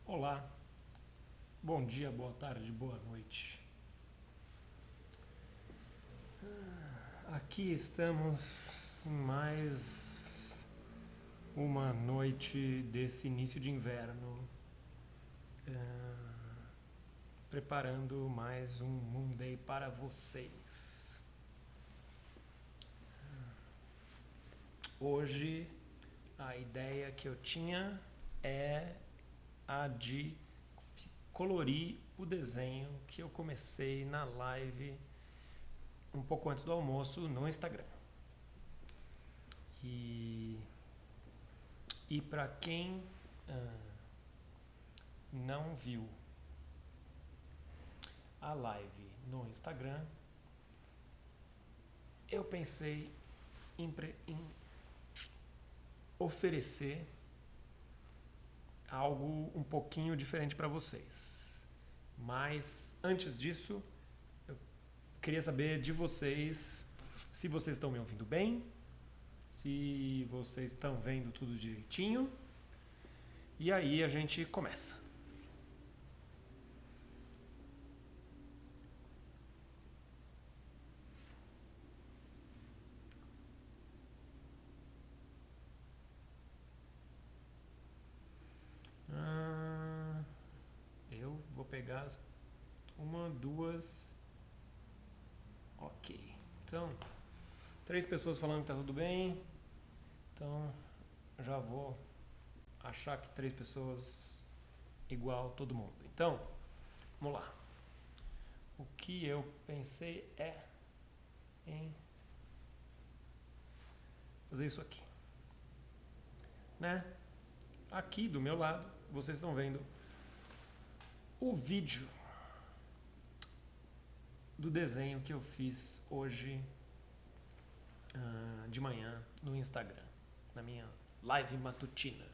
Olá, bom dia, boa tarde, boa noite. Aqui estamos em mais uma noite desse início de inverno, preparando mais um Monday para vocês. Hoje a ideia que eu tinha é a de colorir o desenho que eu comecei na live um pouco antes do almoço no Instagram. E para quem não viu a live no Instagram, eu pensei em oferecer algo um pouquinho diferente para vocês. Mas antes disso, eu queria saber de vocês se vocês estão me ouvindo bem, se vocês estão vendo tudo direitinho. E aí a gente começa. Eu vou pegar uma, duas. Ok. Então, 3 pessoas falando que tá tudo bem. Então, já vou achar que 3 pessoas igual todo mundo. Então, vamos lá. O que eu pensei é em fazer isso aqui, né? Aqui do meu lado, vocês estão vendo o vídeo do desenho que eu fiz hoje de manhã no Instagram, na minha live matutina,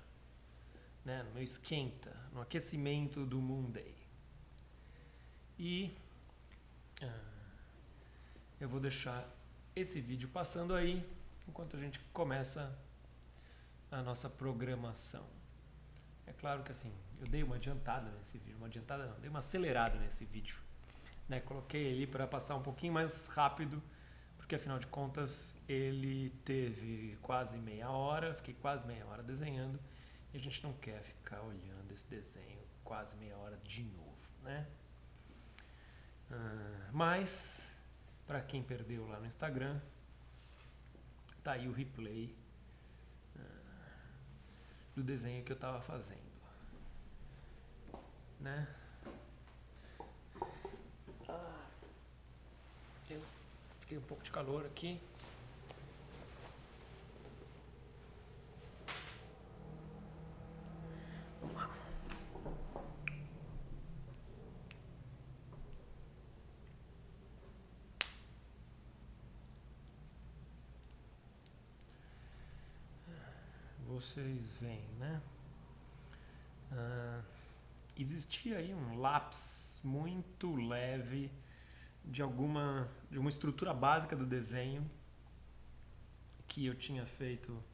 né? No meu esquenta, no aquecimento do Monday. E eu vou deixar esse vídeo passando aí enquanto a gente começa a nossa programação. É claro que assim, eu dei uma adiantada nesse vídeo, dei uma acelerada nesse vídeo, né? Coloquei ele para passar um pouquinho mais rápido, porque afinal de contas ele teve quase meia hora, fiquei quase meia hora desenhando e a gente não quer ficar olhando esse desenho quase meia hora de novo, né? Mas para quem perdeu lá no Instagram, tá aí o replay do desenho que eu estava fazendo, né? Eu fiquei um pouco de calor aqui. Vamos lá. Vocês veem, né? Existia aí um lápis muito leve de uma estrutura básica do desenho que eu tinha feito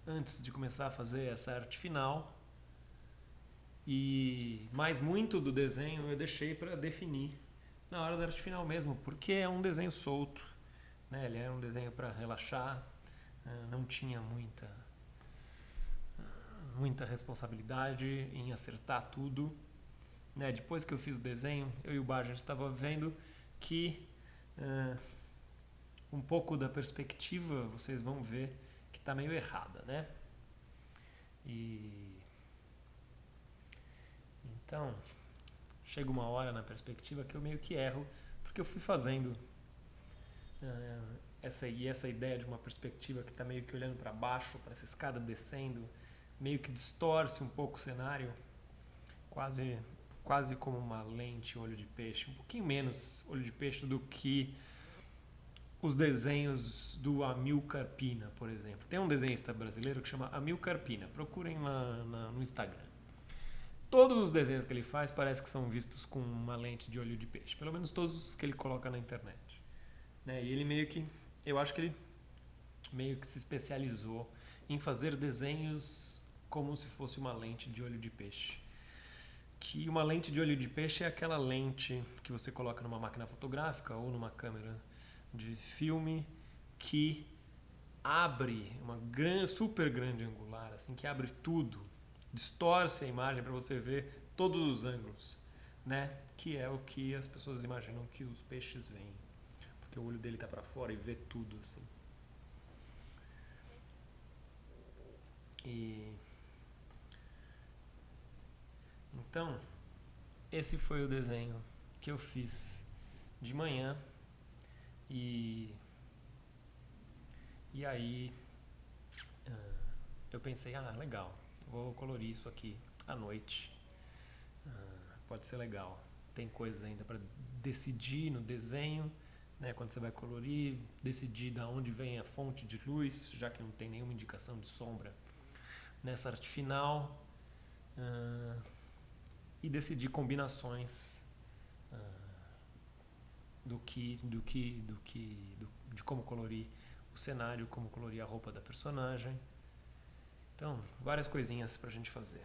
antes de começar a fazer essa arte final. Mas muito do desenho eu deixei para definir na hora da arte final mesmo, porque é um desenho solto, né? Ele era um desenho para relaxar, não tinha muita responsabilidade em acertar tudo, né? Depois que eu fiz o desenho, eu e o Bar, a gente estava vendo que um pouco da perspectiva vocês vão ver que está meio errada, né? Então, chega uma hora na perspectiva que eu meio que erro, porque eu fui fazendo essa ideia de uma perspectiva que está meio que olhando para baixo, para essa escada descendo, meio que distorce um pouco o cenário, quase quase como uma lente olho de peixe, um pouquinho menos olho de peixe do que os desenhos do Amilcar Pina, por exemplo. Tem um desenhista brasileiro que chama Amilcar Pina, procurem lá no Instagram. Todos os desenhos que ele faz parece que são vistos com uma lente de olho de peixe, pelo menos todos os que ele coloca na internet. Né? E ele meio que, eu acho que ele meio que se especializou em fazer desenhos como se fosse uma lente de olho de peixe. Que uma lente de olho de peixe é aquela lente que você coloca numa máquina fotográfica ou numa câmera de filme que abre uma super grande angular, assim, que abre tudo, distorce a imagem para você ver todos os ângulos, né? Que é o que as pessoas imaginam que os peixes veem, porque o olho dele tá para fora e vê tudo assim. E então, esse foi o desenho que eu fiz de manhã e aí eu pensei, legal, vou colorir isso aqui à noite, pode ser legal. Tem coisas ainda para decidir no desenho, né? Quando você vai colorir, decidir de onde vem a fonte de luz, já que não tem nenhuma indicação de sombra nessa arte final, e decidir combinações de como colorir o cenário, como colorir a roupa da personagem. Então, várias coisinhas pra gente fazer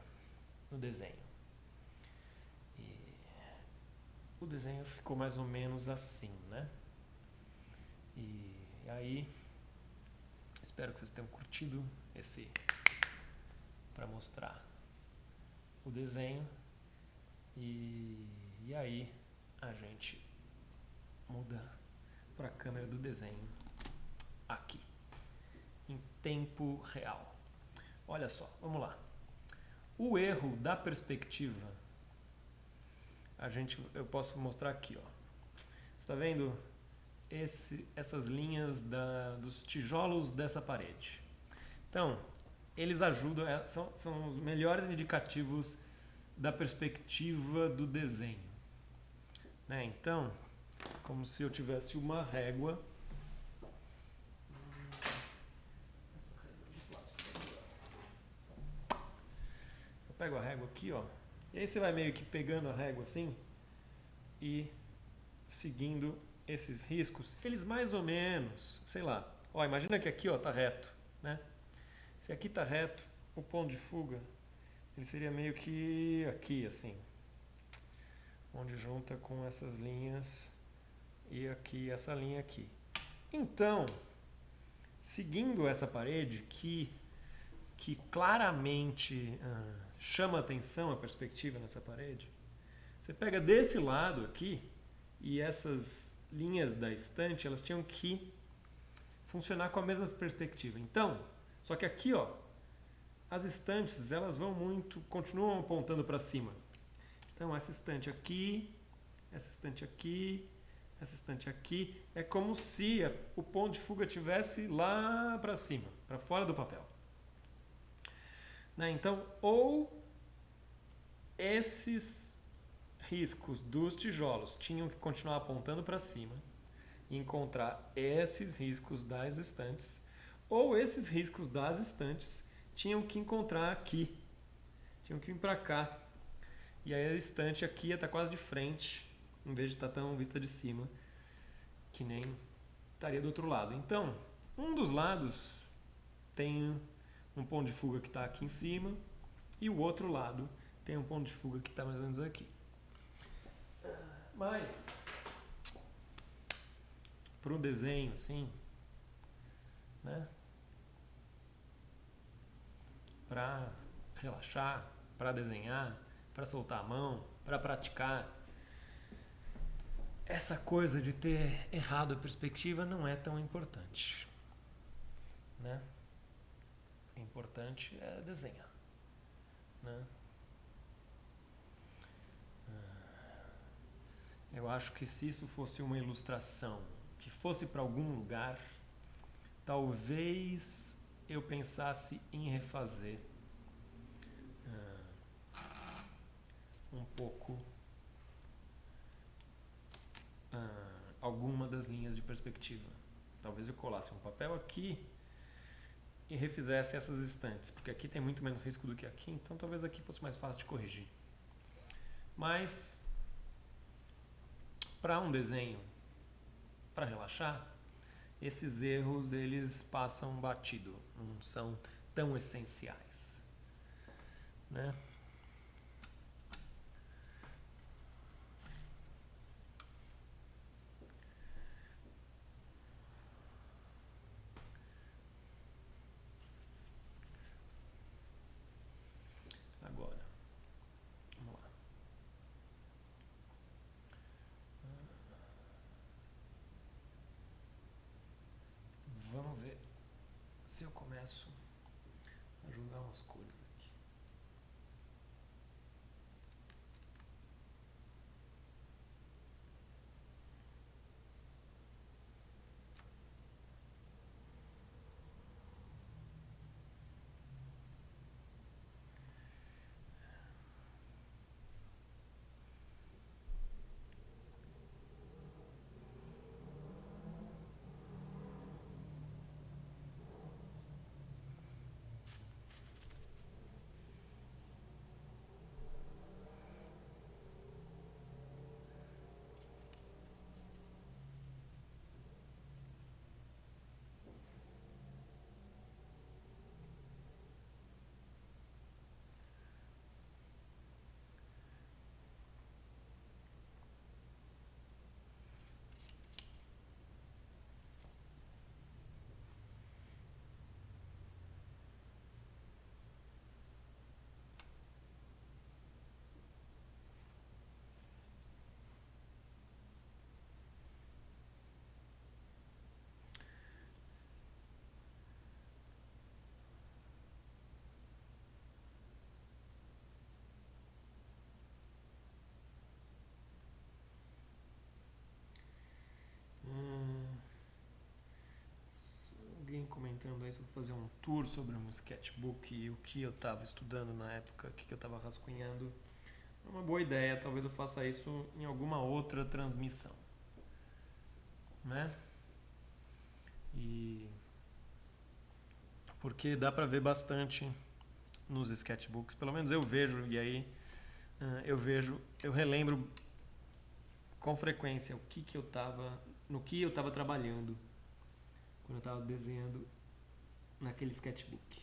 no desenho. E o desenho ficou mais ou menos assim, né? E aí, espero que vocês tenham curtido esse para mostrar o desenho. E aí a gente muda para a câmera do desenho aqui, em tempo real. Olha só, vamos lá. O erro da perspectiva, eu posso mostrar aqui, ó. Você está vendo essas linhas dos tijolos dessa parede? Então, eles ajudam, são os melhores indicativos da perspectiva do desenho. Né? Então, como se eu tivesse uma régua. Eu pego a régua aqui, ó. E aí você vai meio que pegando a régua assim e seguindo esses riscos. Eles mais ou menos, sei lá. Ó, imagina que aqui, ó, tá reto, né? Se aqui tá reto, o ponto de fuga, ele seria meio que aqui, assim. Onde junta com essas linhas e aqui, essa linha aqui. Então, seguindo essa parede que claramente chama atenção a perspectiva nessa parede, você pega desse lado aqui e essas linhas da estante, elas tinham que funcionar com a mesma perspectiva. Então, só que aqui, ó, as estantes, elas continuam apontando para cima. Então, essa estante aqui, essa estante aqui, essa estante aqui, é como se o ponto de fuga estivesse lá para cima, para fora do papel. Né? Então, ou esses riscos dos tijolos tinham que continuar apontando para cima e encontrar esses riscos das estantes, ou esses riscos das estantes tinham que encontrar aqui, tinham que vir para cá. E aí a estante aqui ia estar quase de frente, em vez de estar tão vista de cima, que nem estaria do outro lado. Então, um dos lados tem um ponto de fuga que está aqui em cima e o outro lado tem um ponto de fuga que está mais ou menos aqui. Mas, para o desenho, assim, né? Para relaxar, para desenhar, para soltar a mão, para praticar, essa coisa de ter errado a perspectiva não é tão importante, né? O importante é desenhar, né? Eu acho que se isso fosse uma ilustração que fosse para algum lugar, talvez eu pensasse em refazer um pouco alguma das linhas de perspectiva. Talvez eu colasse um papel aqui e refizesse essas estantes, porque aqui tem muito menos risco do que aqui, então talvez aqui fosse mais fácil de corrigir. Mas para um desenho, para relaxar, esses erros eles passam batido, não são tão essenciais, né? Agora, vamos lá. Vamos ver se eu começo a jogar umas cores aqui. Alguém comentando aí sobre fazer um tour sobre um sketchbook e o que eu estava estudando na época, o que eu estava rascunhando. É uma boa ideia, talvez eu faça isso em alguma outra transmissão, né? E porque dá para ver bastante nos sketchbooks, pelo menos eu vejo, e aí eu relembro com frequência no que eu estava trabalhando quando eu estava desenhando naquele sketchbook.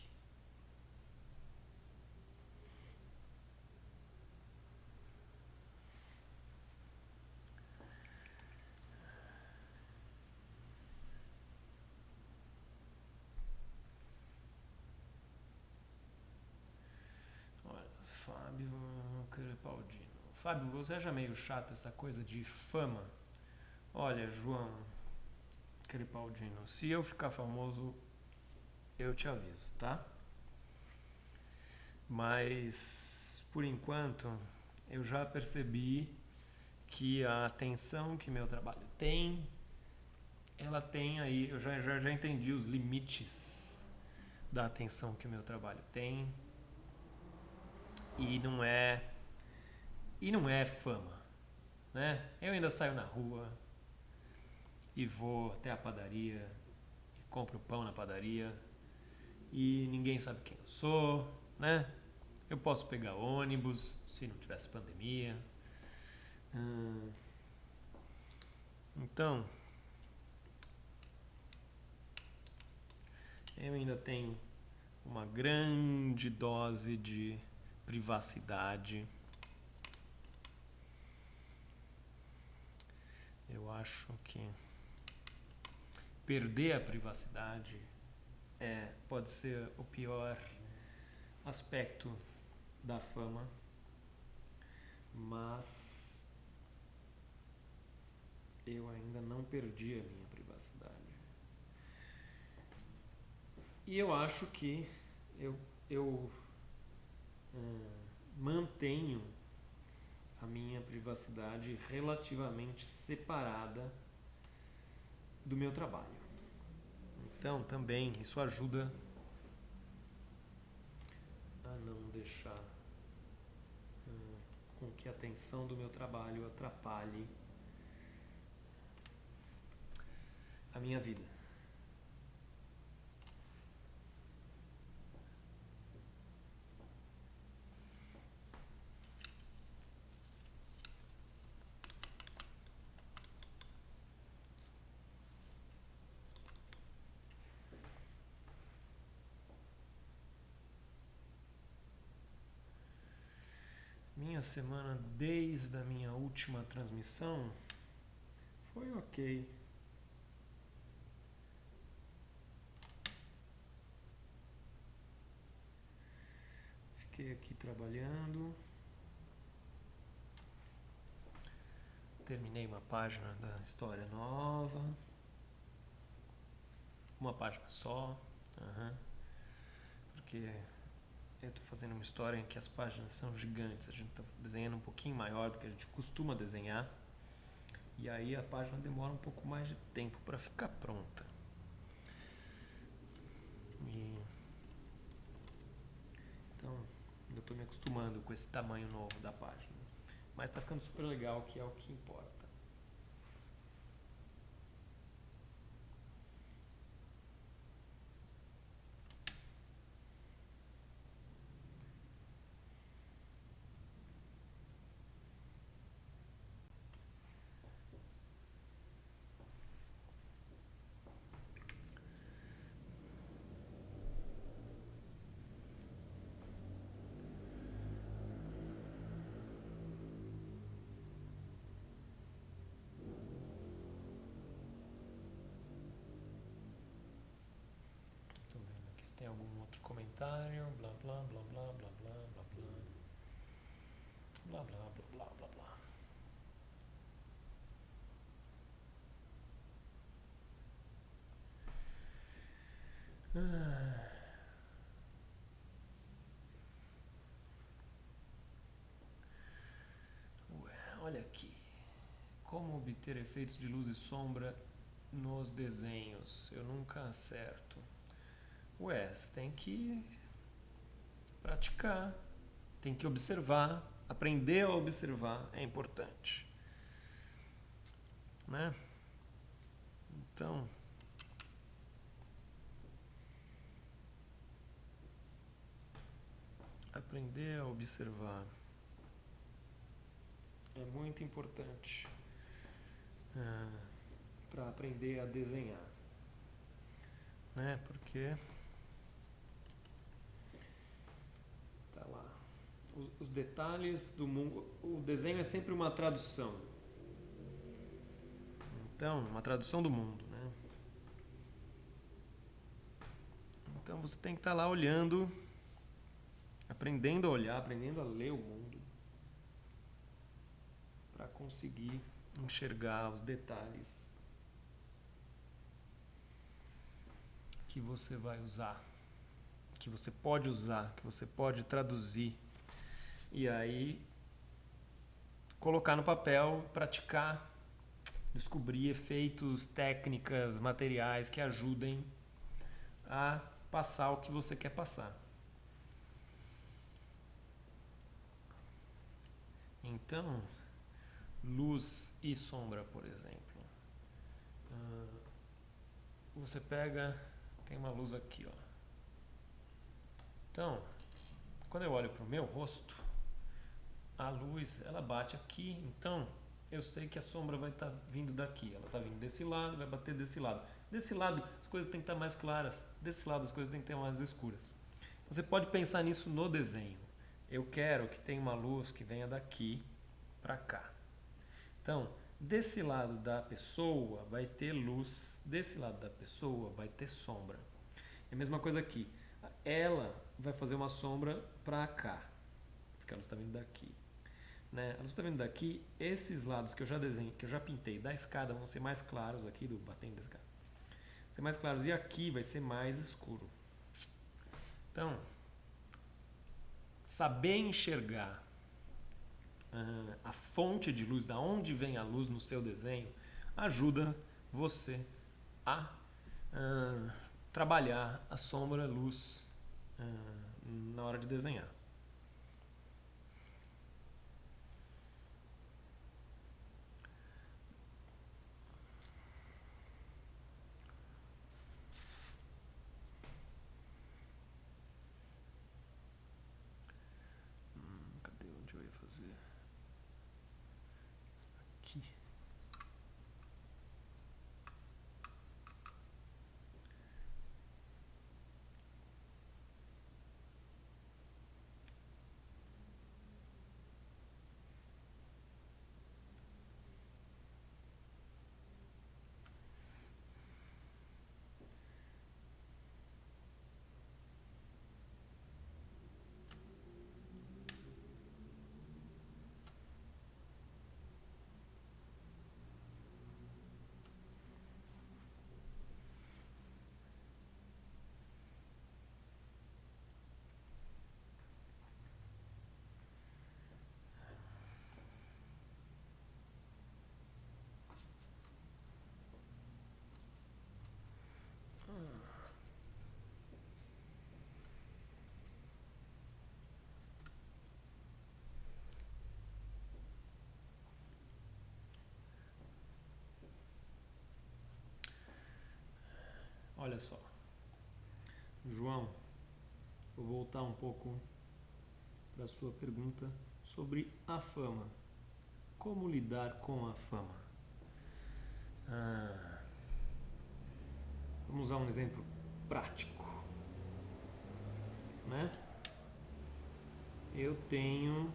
Olha, Fábio Crepaldino. Fábio, você acha meio chato essa coisa de fama? Olha, João Crepaldino, se eu ficar famoso, eu te aviso, tá? Mas, por enquanto, eu já percebi que a atenção que meu trabalho tem, ela tem aí, eu já entendi os limites da atenção que o meu trabalho tem e não é fama, né? Eu ainda saio na rua e vou até a padaria e compro pão na padaria e ninguém sabe quem eu sou, né? Eu posso pegar ônibus se não tivesse pandemia. Então, eu ainda tenho uma grande dose de privacidade. Eu acho que perder a privacidade pode ser o pior aspecto da fama, mas eu ainda não perdi a minha privacidade. E eu acho que eu mantenho a minha privacidade relativamente separada do meu trabalho. Então, também, isso ajuda a não deixar com que a atenção do meu trabalho atrapalhe a minha vida. Minha semana desde a minha última transmissão foi ok. Fiquei aqui trabalhando. Terminei uma página da história nova. Uma página só. Porque eu estou fazendo uma história em que as páginas são gigantes. A gente está desenhando um pouquinho maior do que a gente costuma desenhar. E aí a página demora um pouco mais de tempo para ficar pronta. Então, eu estou me acostumando com esse tamanho novo da página. Mas está ficando super legal, que é o que importa. Tem algum outro comentário? Blá blá blá blá blá blá blá blá. Blá blá blá blá blá blá. Olha aqui. Como obter efeitos de luz e sombra nos desenhos? Eu nunca acerto. Você tem que praticar, tem que observar, aprender a observar é importante, né? Então, aprender a observar é muito importante para aprender a desenhar, né? Porque tá lá, os detalhes do mundo, o desenho é sempre uma tradução. Então, uma tradução do mundo, né? Então você tem que estar lá olhando, aprendendo a olhar, aprendendo a ler o mundo, para conseguir enxergar os detalhes que você vai usar, que você pode usar, que você pode traduzir e aí colocar no papel, praticar, descobrir efeitos, técnicas, materiais que ajudem a passar o que você quer passar. Então, luz e sombra, por exemplo. Você pega, tem uma luz aqui, ó. Então, quando eu olho para o meu rosto, a luz, ela bate aqui, então eu sei que a sombra vai estar vindo daqui. Ela está vindo desse lado, vai bater desse lado. Desse lado as coisas têm que estar mais claras, desse lado as coisas têm que estar mais escuras. Você pode pensar nisso no desenho. Eu quero que tenha uma luz que venha daqui para cá. Então, desse lado da pessoa vai ter luz, desse lado da pessoa vai ter sombra. É a mesma coisa aqui. Ela vai fazer uma sombra para cá, porque a luz está vindo daqui. Né? A luz está vindo daqui, esses lados que eu já desenhei, que eu já pintei da escada vão ser mais claros aqui, do batendo da escada. Vão ser mais claros e aqui vai ser mais escuro. Então, saber enxergar a fonte de luz, da onde vem a luz no seu desenho, ajuda você a trabalhar a sombra, a luz na hora de desenhar. aqui. Olha só, João, vou voltar um pouco para a sua pergunta sobre a fama. Como lidar com a fama? Vamos usar um exemplo prático, né? Eu tenho,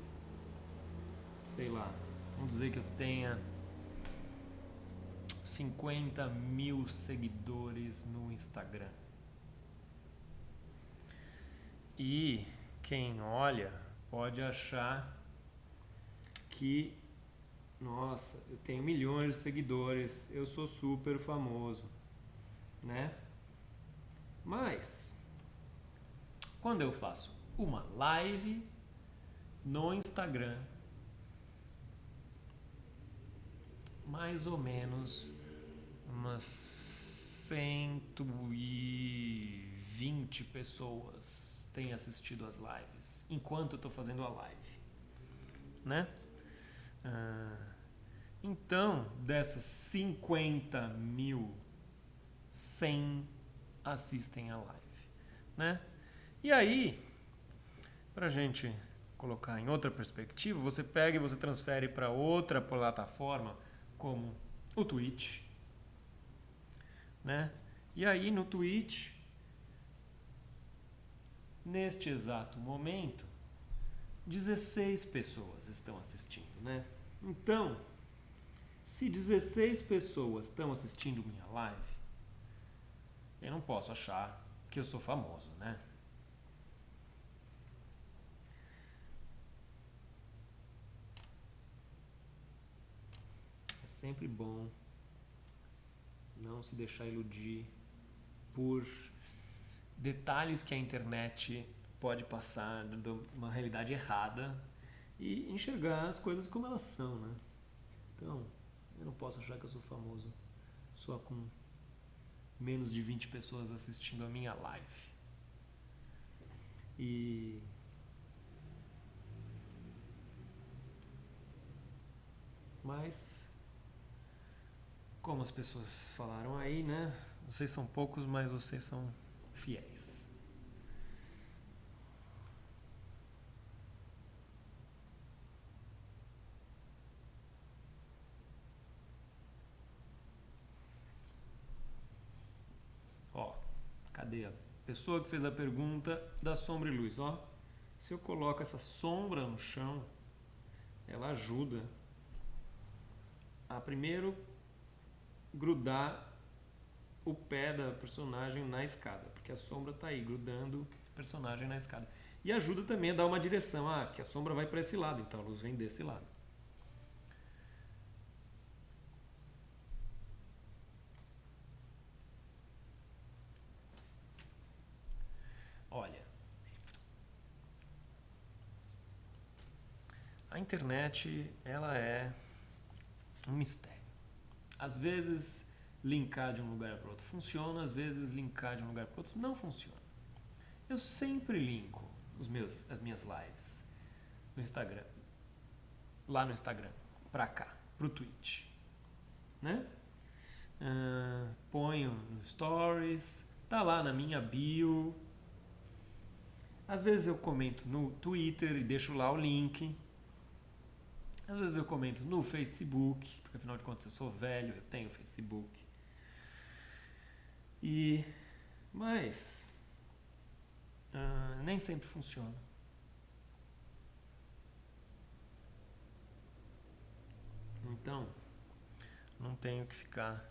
sei lá, vamos dizer que eu tenha 50 mil seguidores no Instagram. E quem olha pode achar que, nossa, eu tenho milhões de seguidores, eu sou super famoso, né? Mas, quando eu faço uma live no Instagram, mais ou menos umas 120 pessoas têm assistido às lives enquanto eu estou fazendo a live, né? Então, dessas 50 mil, 100 assistem a live, né? E aí, pra gente colocar em outra perspectiva, você pega e você transfere para outra plataforma, como o Twitch, né? E aí no Twitch, neste exato momento, 16 pessoas estão assistindo, né? Então, se 16 pessoas estão assistindo minha live, eu não posso achar que eu sou famoso, né? É sempre bom não se deixar iludir por detalhes que a internet pode passar de uma realidade errada e enxergar as coisas como elas são, né? Então, eu não posso achar que eu sou famoso só com menos de 20 pessoas assistindo a minha live. Mas, como as pessoas falaram aí, né? Vocês são poucos, mas vocês são fiéis. Ó, cadê a pessoa que fez a pergunta da sombra e luz? Ó, se eu coloco essa sombra no chão, ela ajuda a primeiro grudar o pé da personagem na escada, porque a sombra está aí grudando o personagem na escada. E ajuda também a dar uma direção, que a sombra vai para esse lado, então a luz vem desse lado. Olha, a internet, ela é um mistério. Às vezes linkar de um lugar para outro funciona, às vezes linkar de um lugar para outro não funciona. Eu sempre linko as minhas lives no Instagram, lá no Instagram, para cá, pro Twitch, né? Ponho no Stories, tá lá na minha bio. Às vezes eu comento no Twitter e deixo lá o link. Às vezes eu comento no Facebook, porque afinal de contas eu sou velho, eu tenho Facebook. Mas nem sempre funciona. Então, não tenho que ficar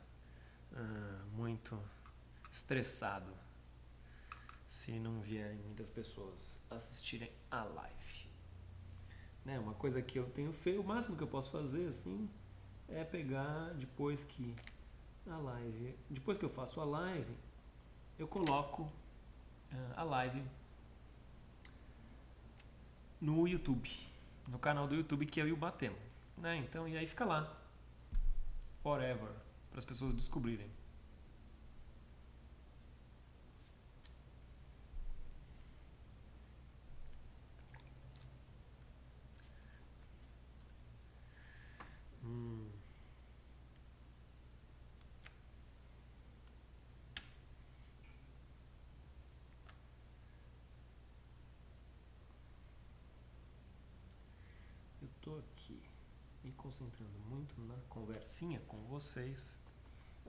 muito estressado se não vierem muitas pessoas assistirem a live. Né? Uma coisa que eu tenho feito, o máximo que eu posso fazer assim é pegar depois que eu faço a live, eu coloco a live no YouTube, no canal do YouTube que eu e o Batemo, né? Então, e aí fica lá forever para as pessoas descobrirem. Eu tô aqui me concentrando muito na conversinha com vocês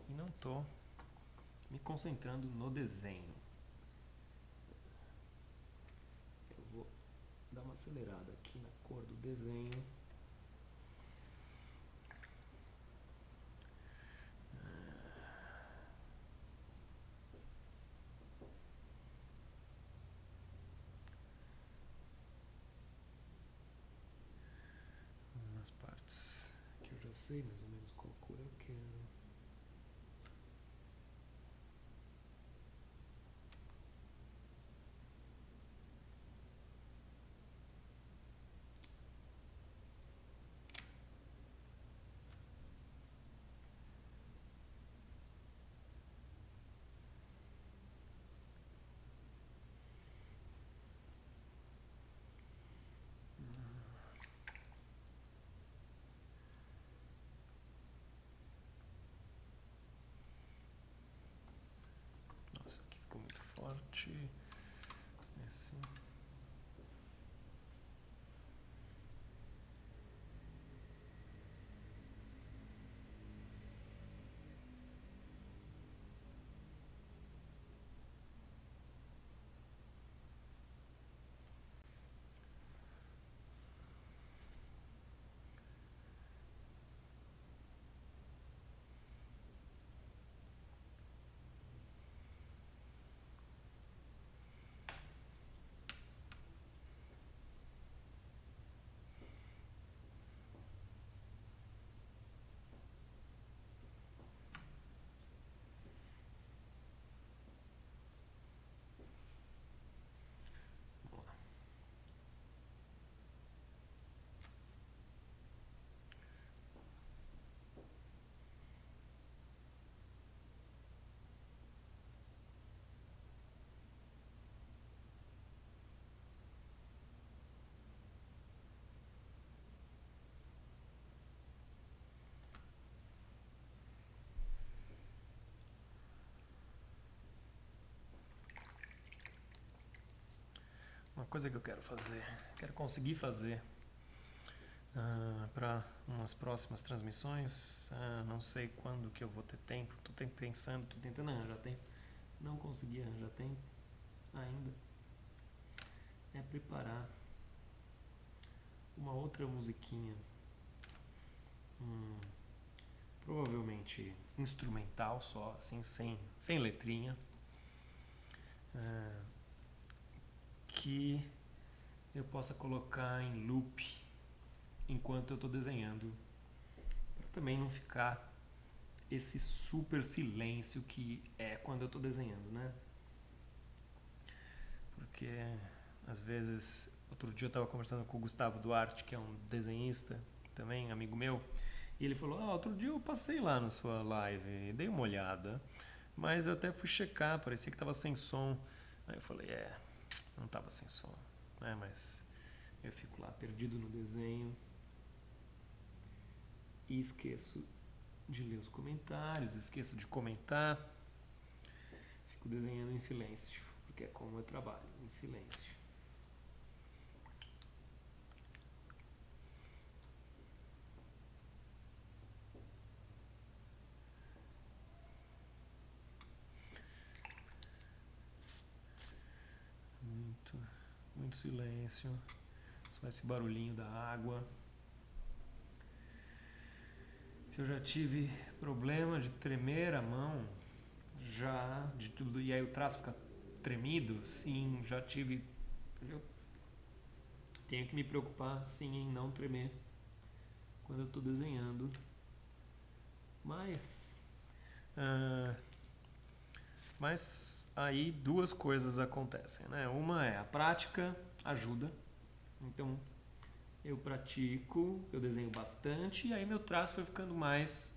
e não tô me concentrando no desenho. Eu vou dar uma acelerada aqui na cor do desenho. Nas partes que eu já sei mais ou menos qual cor eu quero. Nossa, aqui ficou muito forte. Esse. Uma coisa que eu quero conseguir fazer para umas próximas transmissões, não sei quando que eu vou ter tempo, tô tentando arranjar tempo, não consegui arranjar tempo ainda, é preparar uma outra musiquinha, provavelmente instrumental só, assim, sem letrinha, que eu possa colocar em loop enquanto eu estou desenhando, para também não ficar esse super silêncio que é quando eu estou desenhando, né? Porque às vezes, outro dia eu estava conversando com o Gustavo Duarte, que é um desenhista também, amigo meu, e ele falou: outro dia eu passei lá na sua live, dei uma olhada, mas eu até fui checar, parecia que estava sem som. Aí eu falei: não estava sem som, né? Mas eu fico lá perdido no desenho e esqueço de ler os comentários, esqueço de comentar, fico desenhando em silêncio, porque é como eu trabalho, em silêncio. muito silêncio. Só esse barulhinho da água. Se eu já tive problema de tremer a mão, já, de tudo, e aí o traço fica tremido, sim, já tive. Eu tenho que me preocupar, sim, em não tremer quando eu estou desenhando. Mas aí duas coisas acontecem, né? Uma é a prática ajuda, então eu pratico, eu desenho bastante e aí meu traço foi ficando mais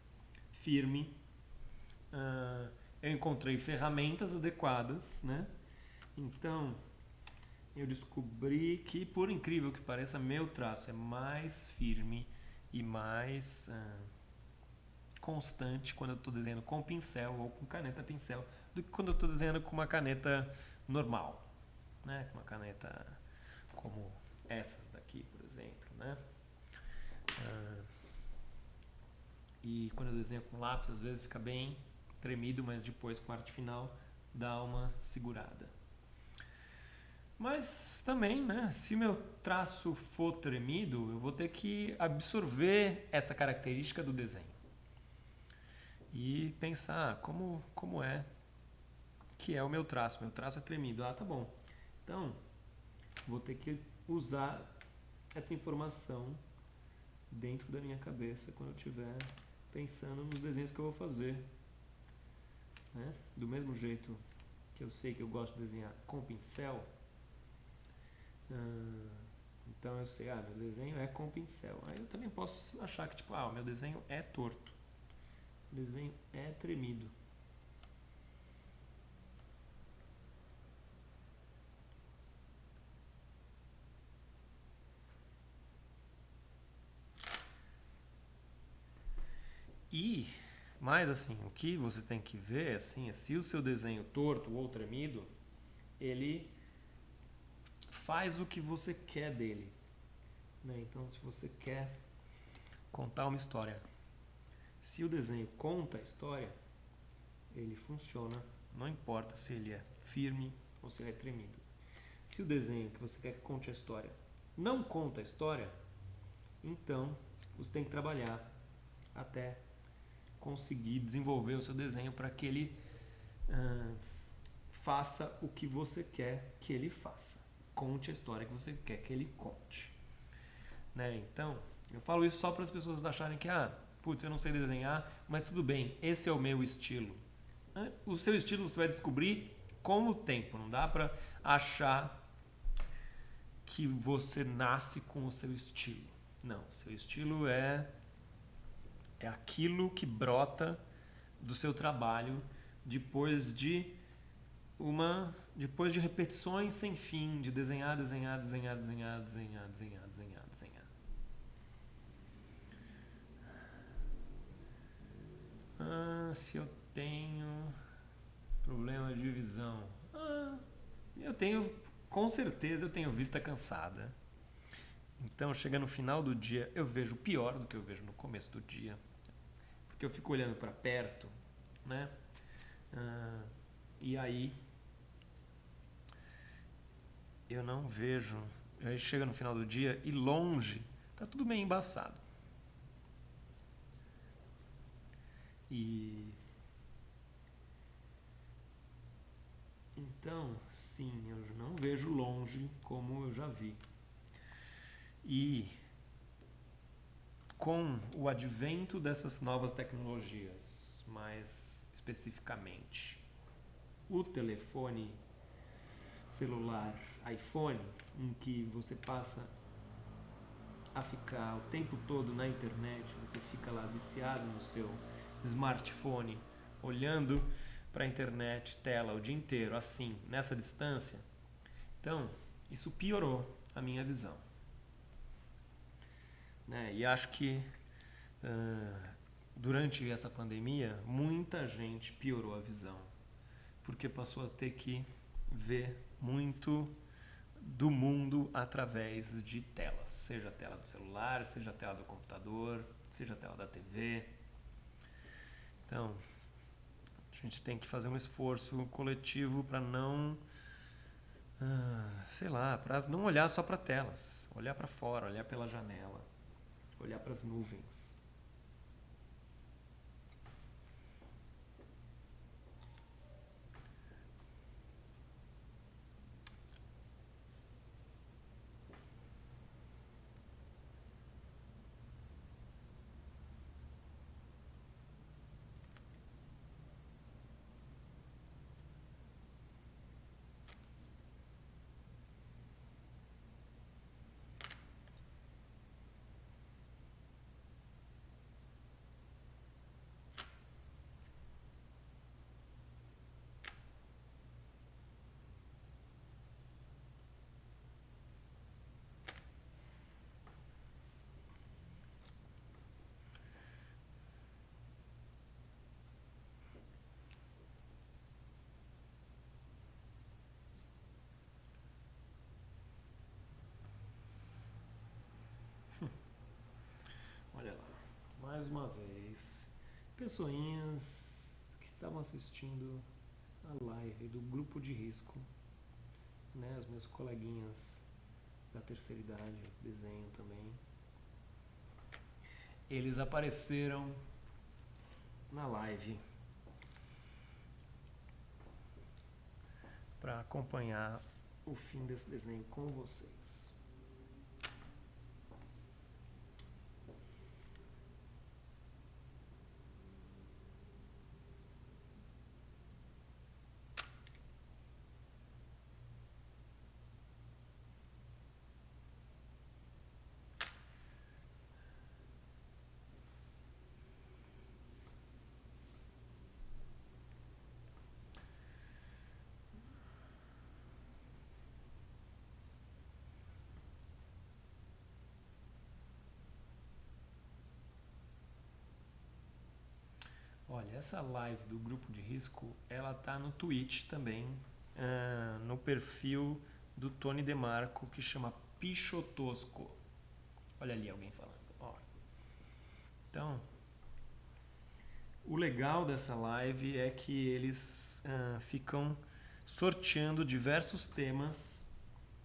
firme. Eu encontrei ferramentas adequadas, né? Então eu descobri que, por incrível que pareça, meu traço é mais firme e mais constante quando eu estou desenhando com pincel ou com caneta pincel do que quando eu estou desenhando com uma caneta normal, né? Com uma caneta como essas daqui, por exemplo, né? E quando eu desenho com lápis, às vezes fica bem tremido, mas depois com a arte final dá uma segurada. Mas também, né, se meu traço for tremido, eu vou ter que absorver essa característica do desenho e pensar como é que é o meu traço. Meu traço é tremido. Ah, tá bom. Então, vou ter que usar essa informação dentro da minha cabeça quando eu estiver pensando nos desenhos que eu vou fazer. Né? Do mesmo jeito que eu sei que eu gosto de desenhar com pincel, então eu sei, meu desenho é com pincel. Aí eu também posso achar que, tipo, o meu desenho é torto. O desenho é tremido. E, mais assim, o que você tem que ver, assim, é se o seu desenho torto ou tremido, ele faz o que você quer dele. Né? Então, se você quer contar uma história, se o desenho conta a história, ele funciona, não importa se ele é firme ou se ele é tremido. Se o desenho que você quer que conte a história não conta a história, então você tem que trabalhar até conseguir desenvolver o seu desenho para que ele faça o que você quer que ele faça. Conte a história que você quer que ele conte. Né? Então, eu falo isso só para as pessoas acharem que, putz, eu não sei desenhar, mas tudo bem, esse é o meu estilo. O seu estilo você vai descobrir com o tempo, não dá para achar que você nasce com o seu estilo. Não, seu estilo é aquilo que brota do seu trabalho depois de repetições sem fim, de desenhar. Se eu tenho problema de visão, eu tenho, com certeza eu tenho vista cansada. Então, chega no final do dia, eu vejo pior do que eu vejo no começo do dia. Porque eu fico olhando para perto, né? E aí eu não vejo. Aí chega no final do dia e longe tá tudo meio embaçado. E então, sim, eu não vejo longe como eu já vi. E com o advento dessas novas tecnologias, mais especificamente o telefone celular iPhone, em que você passa a ficar o tempo todo na internet, você fica lá viciado no seu smartphone, olhando para a internet, tela, o dia inteiro, assim, nessa distância. Então, isso piorou a minha visão. Né? E acho que durante essa pandemia, muita gente piorou a visão, porque passou a ter que ver muito do mundo através de telas, seja a tela do celular, seja a tela do computador, seja a tela da TV. Então, a gente tem que fazer um esforço coletivo para não sei lá, para não olhar só para telas, olhar para fora, olhar pela janela, olhar para as nuvens. Olha lá, mais uma vez, pessoinhas que estavam assistindo a live do grupo de risco, né? Os meus coleguinhas da terceira idade, desenho também. Eles apareceram na live para acompanhar o fim desse desenho com vocês. Olha, essa live do grupo de risco, ela tá no Twitch também, no perfil do Tony DeMarco, que chama Pichotosco. Olha ali alguém falando. Ó. Então, o legal dessa live é que eles ficam sorteando diversos temas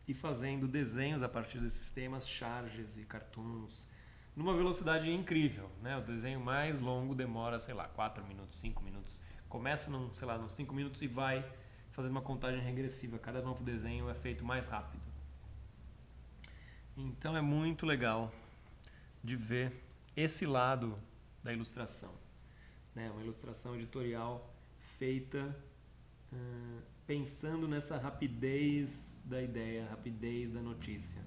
e fazendo desenhos a partir desses temas, charges e cartoons, numa velocidade incrível, né? O desenho mais longo demora, sei lá, 4 minutos, 5 minutos. Começa, sei lá, nos 5 minutos e vai fazendo uma contagem regressiva. Cada novo desenho é feito mais rápido. Então é muito legal de ver esse lado da ilustração, né? Uma ilustração editorial feita pensando nessa rapidez da ideia, rapidez da notícia.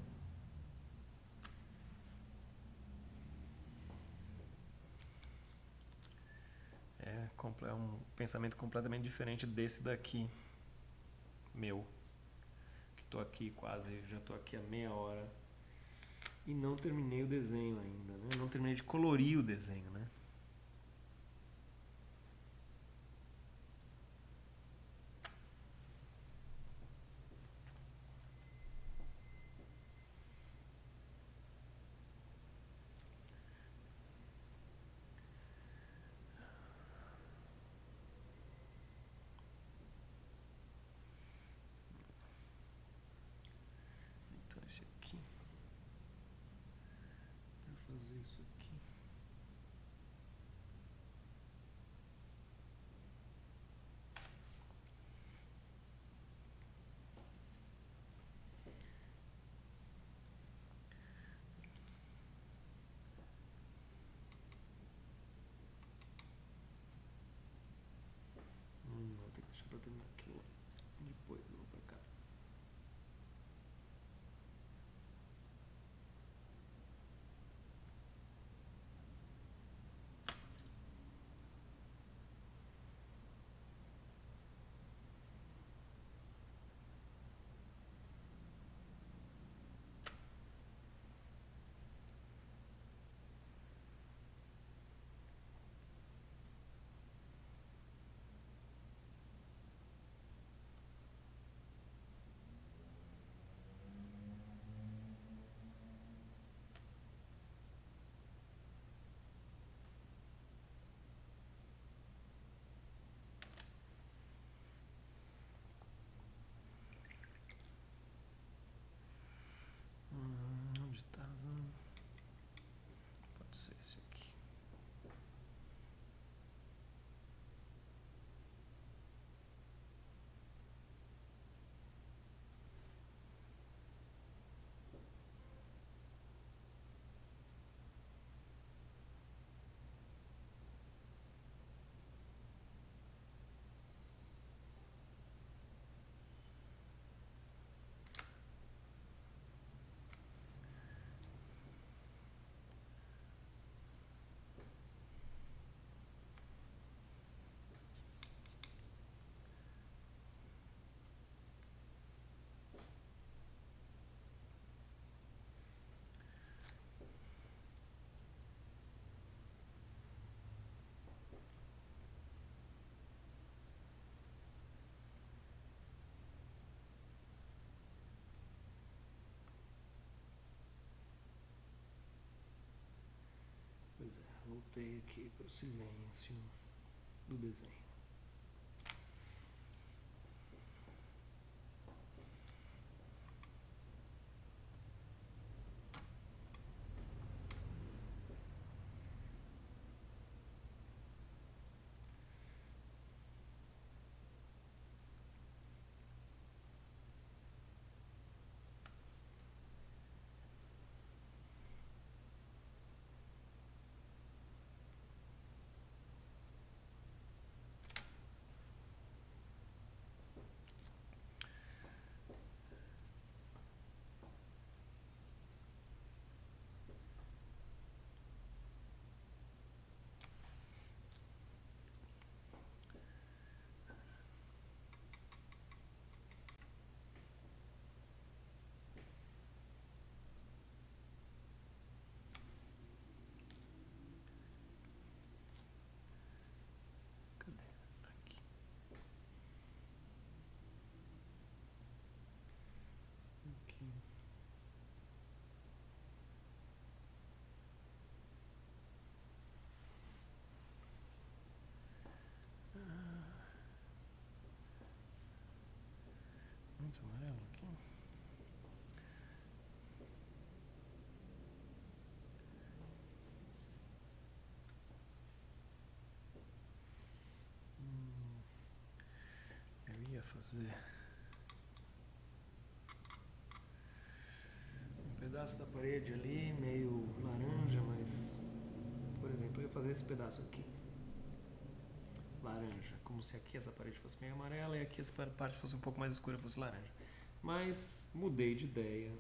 É um pensamento completamente diferente desse daqui, meu. Que tô aqui quase, já tô aqui há meia hora e não terminei o desenho ainda, né? Não terminei de colorir o desenho, né? Então esse aqui, para fazer isso aqui. voltei aqui para o silêncio do desenho. Muito amarelo aqui. Eu ia fazer um pedaço da parede ali, meio laranja, mas, por exemplo, eu ia fazer esse pedaço aqui. Laranja, como se aqui essa parede fosse meio amarela e aqui essa parte fosse um pouco mais escura, fosse laranja. Mas mudei de ideia,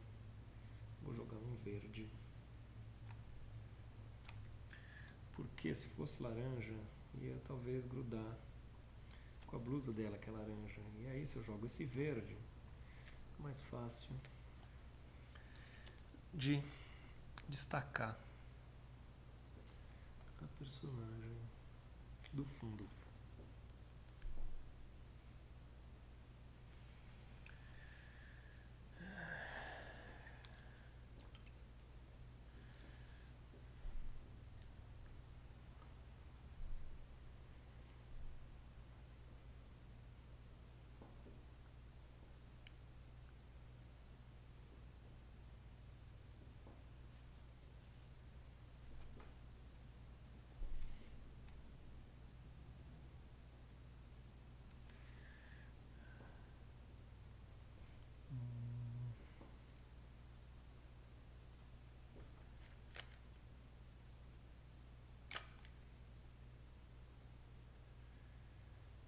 vou jogar um verde, porque se fosse laranja ia talvez grudar com a blusa dela, que é laranja, e aí se eu jogo esse verde, é mais fácil de destacar a personagem do fundo.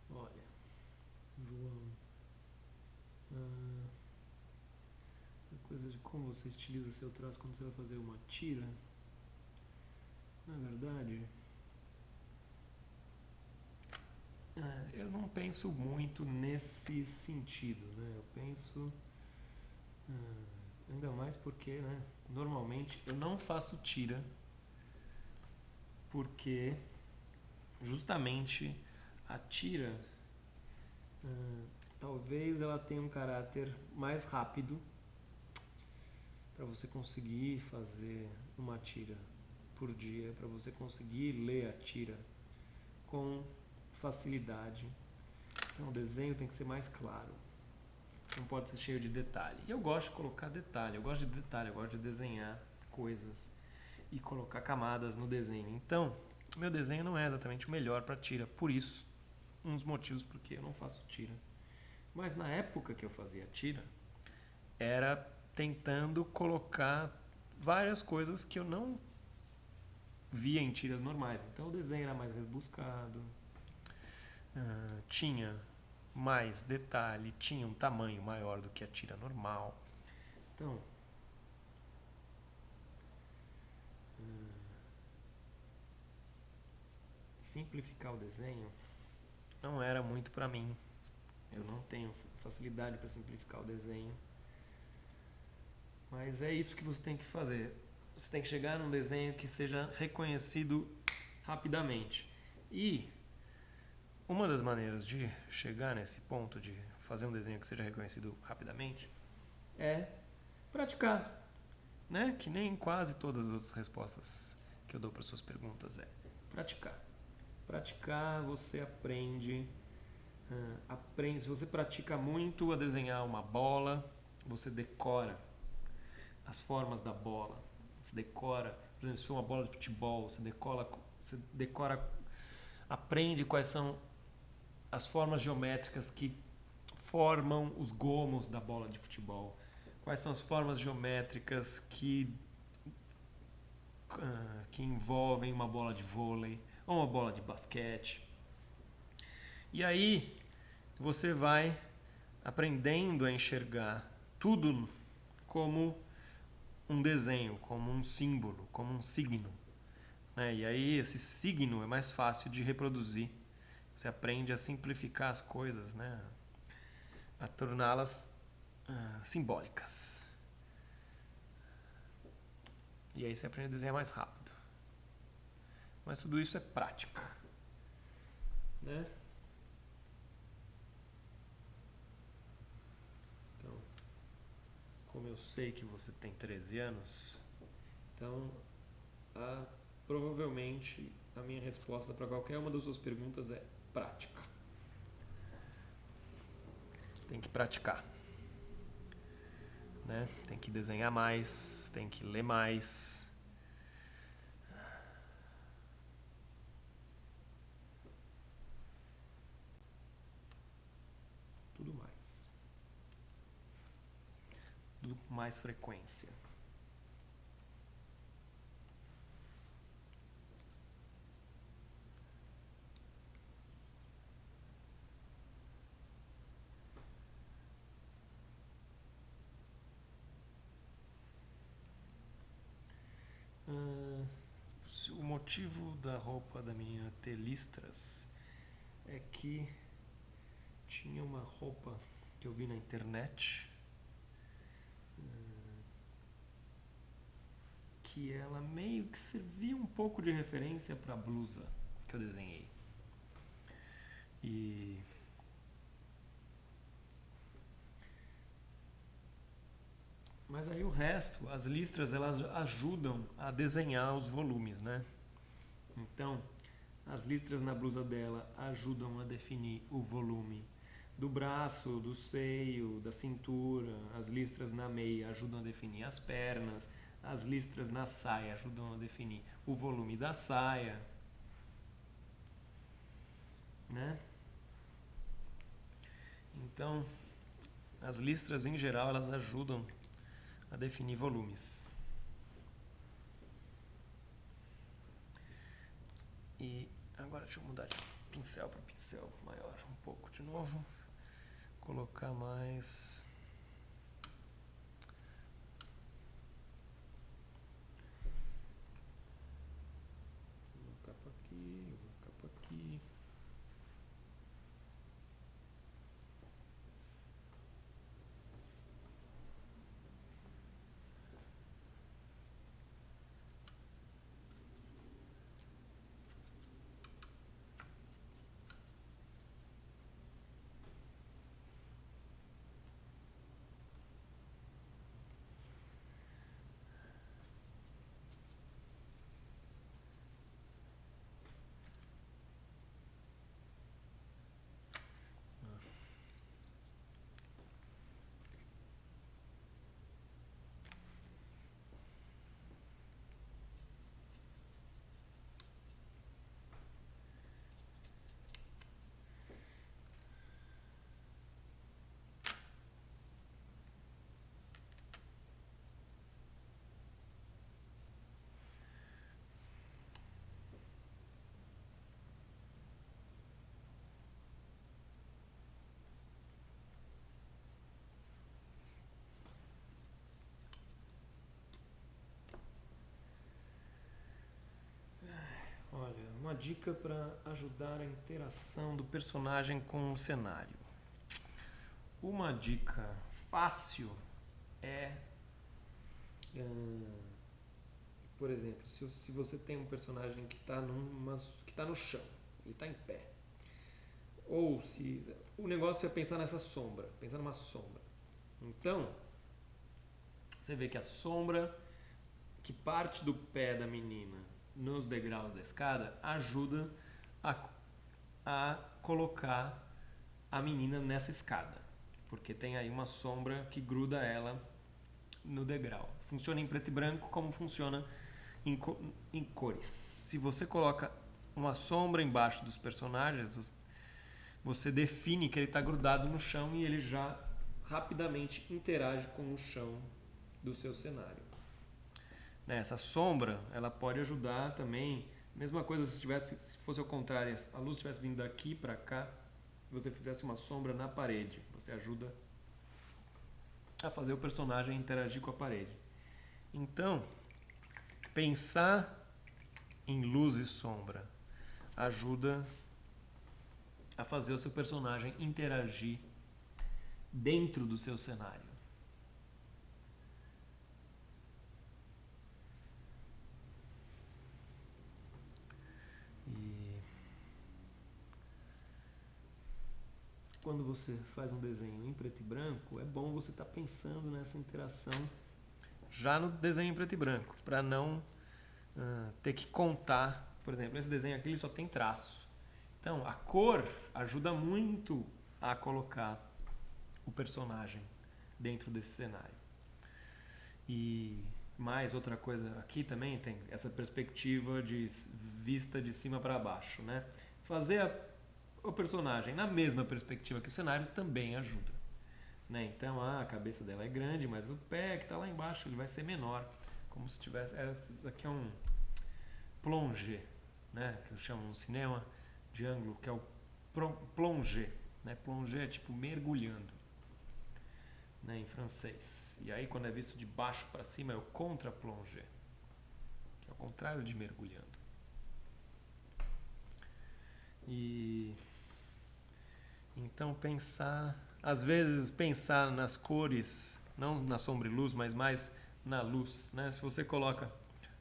Olha, João, a coisa de como você estiliza seu traço quando você vai fazer uma tira, na verdade, eu não penso muito nesse sentido, né? Eu penso, ainda mais porque, né, normalmente eu não faço tira porque justamente a tira talvez ela tenha um caráter mais rápido para você conseguir fazer uma tira por dia, para você conseguir ler a tira com facilidade. Então o desenho tem que ser mais claro, não pode ser cheio de detalhe. E eu gosto de colocar detalhe, eu gosto de desenhar coisas e colocar camadas no desenho. Então, meu desenho não é exatamente o melhor para tira, por isso, um dos motivos porque eu não faço tira. Mas na época que eu fazia tira, era tentando colocar várias coisas que eu não via em tiras normais. Então o desenho era mais rebuscado, tinha mais detalhe, tinha um tamanho maior do que a tira normal. Então, simplificar o desenho não era muito para mim. Eu não tenho facilidade para simplificar o desenho. Mas é isso que você tem que fazer. Você tem que chegar num desenho que seja reconhecido rapidamente. E uma das maneiras de chegar nesse ponto de fazer um desenho que seja reconhecido rapidamente é praticar, né? Que nem quase todas as outras respostas que eu dou para suas perguntas é. Praticar. Praticar, você aprende. Se você pratica muito a desenhar uma bola, você decora as formas da bola. Você decora, por exemplo, se for uma bola de futebol, você decora, aprende quais são as formas geométricas que formam os gomos da bola de futebol. Quais são as formas geométricas que envolvem uma bola de vôlei ou uma bola de basquete. E aí você vai aprendendo a enxergar tudo como um desenho, como um símbolo, como um signo. E aí esse signo é mais fácil de reproduzir. Você aprende a simplificar as coisas, né? A torná-las simbólicas. E aí você aprende a desenhar mais rápido. Mas tudo isso é prática, né? Então, como eu sei que você tem 13 anos, então provavelmente a minha resposta para qualquer uma das suas perguntas é prática. Tem que praticar, né? Tem que desenhar mais, tem que ler mais. Tudo mais. Tudo com mais frequência. O motivo da roupa da menina ter listras é que tinha uma roupa que eu vi na internet que ela meio que servia um pouco de referência para a blusa que eu desenhei. Mas aí o resto, as listras, elas ajudam a desenhar os volumes, né? Então, as listras na blusa dela ajudam a definir o volume do braço, do seio, da cintura. As listras na meia ajudam a definir as pernas. As listras na saia ajudam a definir o volume da saia, né? Então, as listras em geral, elas ajudam a definir volumes. E agora deixa eu mudar de pincel para pincel maior um pouco de novo. Colocar mais. Uma capa aqui, uma capa aqui. Olha, uma dica para ajudar a interação do personagem com o cenário. Uma dica fácil é, por exemplo, se você tem um personagem que está no chão, ele está em pé, ou se o negócio é pensar nessa sombra, pensar numa sombra. Então, você vê que a sombra que parte do pé da menina nos degraus da escada ajuda a colocar a menina nessa escada, porque tem aí uma sombra que gruda ela no degrau. Funciona em preto e branco como funciona em cores. Se você coloca uma sombra embaixo dos personagens, você define que ele está grudado no chão e ele já rapidamente interage com o chão do seu cenário. Essa sombra, ela pode ajudar também. Mesma coisa se fosse ao contrário, a luz estivesse vindo daqui para cá, você fizesse uma sombra na parede, você ajuda a fazer o personagem interagir com a parede. Então, pensar em luz e sombra ajuda a fazer o seu personagem interagir dentro do seu cenário. E quando você faz um desenho em preto e branco, é bom você estar pensando nessa interação já no desenho em preto e branco, para não ter que contar. Por exemplo, esse desenho aqui ele só tem traço. Então, a cor ajuda muito a colocar o personagem dentro desse cenário. E mais outra coisa aqui também tem essa perspectiva de vista de cima para baixo, né? Fazer o personagem na mesma perspectiva que o cenário também ajuda, né? Então a cabeça dela é grande, mas o pé que está lá embaixo ele vai ser menor, como se tivesse. Isso aqui é um plongé, né? Que eu chamo no cinema de ângulo, que é o plongé, né? Plongé é tipo mergulhando, né, em francês. E aí quando é visto de baixo para cima é o contre-plongé, que é o contrário de mergulhando. E então às vezes pensar nas cores, não na sombra e luz, mas mais na luz, né? Se você coloca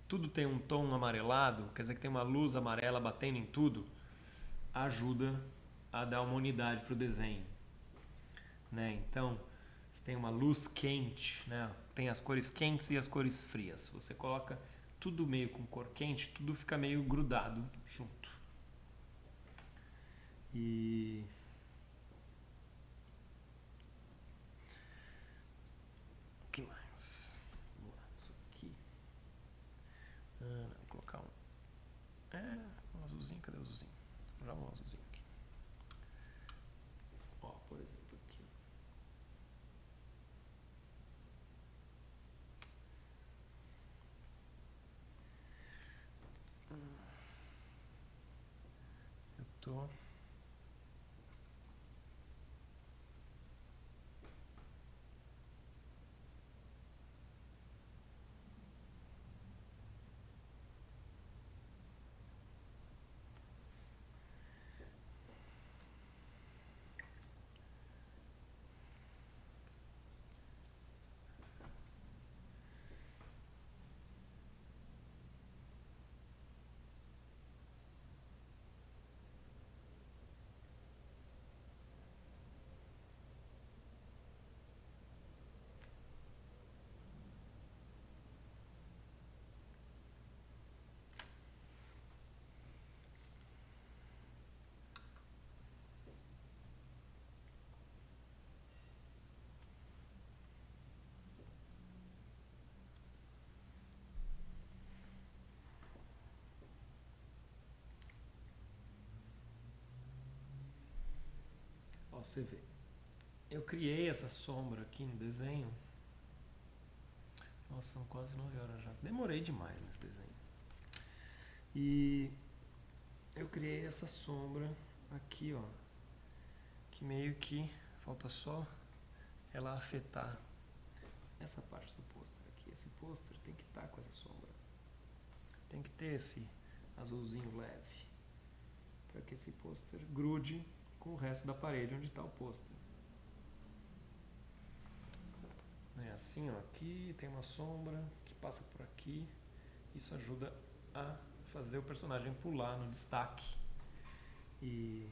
tudo tem um tom amarelado, quer dizer que tem uma luz amarela batendo em tudo, ajuda a dar uma unidade para o desenho, né? Então se tem uma luz quente, né? Tem as cores quentes e as cores frias. Você coloca tudo meio com cor quente, tudo fica meio grudado junto. E o que mais? Vamos lá, isso aqui. Vou colocar um azulzinho, cadê o azulzinho? Já um azulzinho aqui. Ó, por exemplo, aqui. Eu tô Ó, você vê. Eu criei essa sombra aqui no desenho. Nossa, são quase 9 horas já. Demorei demais nesse desenho. E eu criei essa sombra aqui, ó. Que meio que falta só ela afetar essa parte do pôster aqui. Esse pôster tem que estar com essa sombra. Tem que ter esse azulzinho leve. Para que esse pôster grude com o resto da parede onde está o pôster. É assim, ó, aqui tem uma sombra que passa por aqui. Isso ajuda a fazer o personagem pular no destaque. E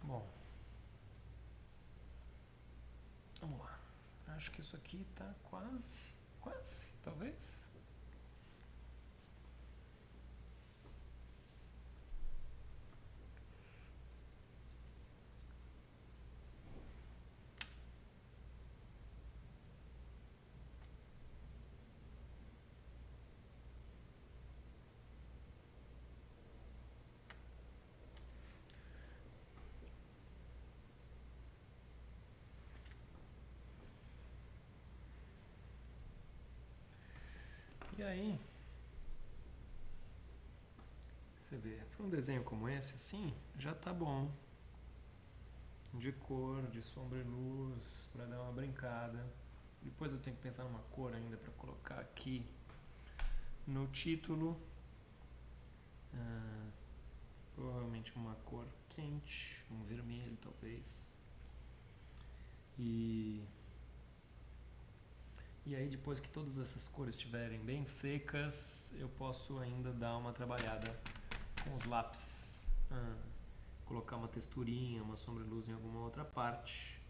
Bom, vamos lá. Acho que isso aqui tá quase, talvez. E aí, você vê, para um desenho como esse, assim, já tá bom. De cor, de sombra e luz, para dar uma brincada. Depois eu tenho que pensar numa cor ainda para colocar aqui no título. Provavelmente uma cor quente, um vermelho talvez. E aí depois que todas essas cores estiverem bem secas, eu posso ainda dar uma trabalhada com os lápis. Colocar uma texturinha, uma sombra e luz em alguma outra parte.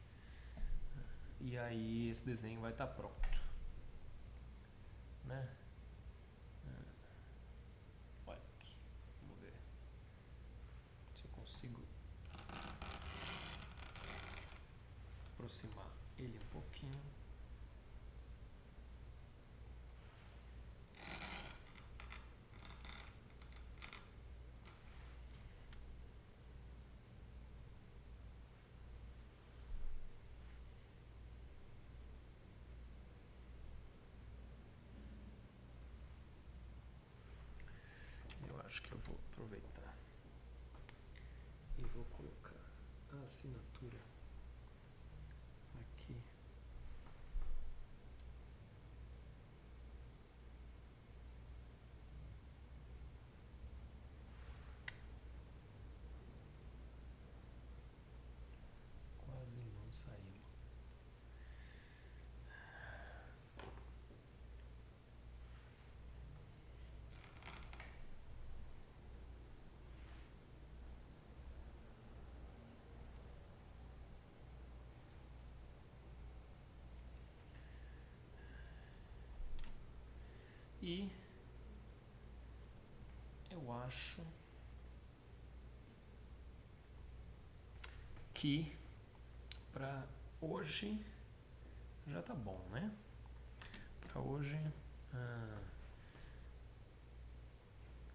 E aí esse desenho vai estar pronto. Né? Olha aqui, vamos ver se eu consigo aproximar ele um pouquinho. Eu acho que eu vou aproveitar e vou colocar a assinatura aqui. Quase não saiu. E eu acho que para hoje já tá bom, né? Para hoje,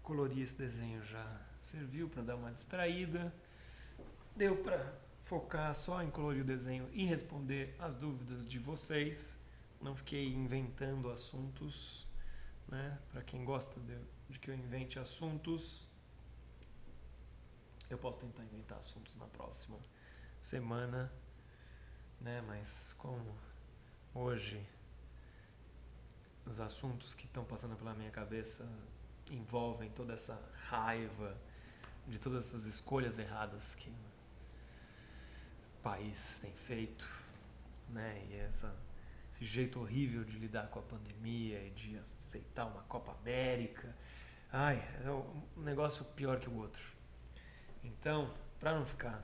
colorir esse desenho já serviu para dar uma distraída. Deu para focar só em colorir o desenho e responder as dúvidas de vocês. Não fiquei inventando assuntos, né? Para quem gosta de que eu invente assuntos, eu posso tentar inventar assuntos na próxima semana, né? Mas como hoje os assuntos que estão passando pela minha cabeça envolvem toda essa raiva de todas essas escolhas erradas que o país tem feito, né? E esse jeito horrível de lidar com a pandemia e de aceitar uma Copa América. Ai, é um negócio pior que o outro. Então, para não ficar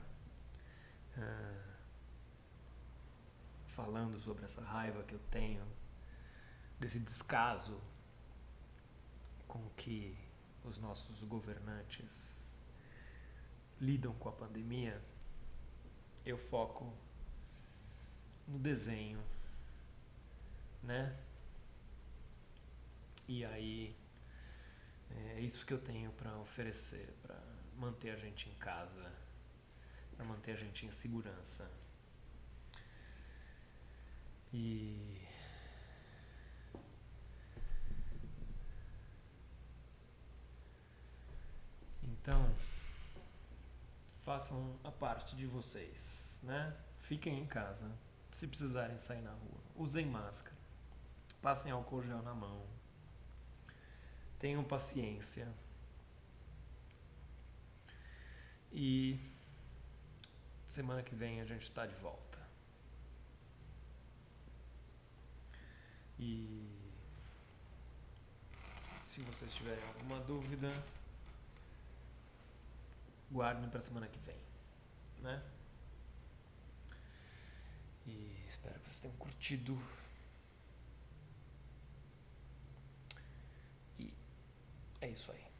falando sobre essa raiva que eu tenho, desse descaso com que os nossos governantes lidam com a pandemia, eu foco no desenho, né? E aí é isso que eu tenho para oferecer, para manter a gente em casa, para manter a gente em segurança. E então, façam a parte de vocês, né? Fiquem em casa. Se precisarem sair na rua, usem máscara. Passem álcool gel na mão. Tenham paciência. E semana que vem a gente está de volta. E se vocês tiverem alguma dúvida, guardem para semana que vem. né? E espero que vocês tenham curtido. E é isso aí.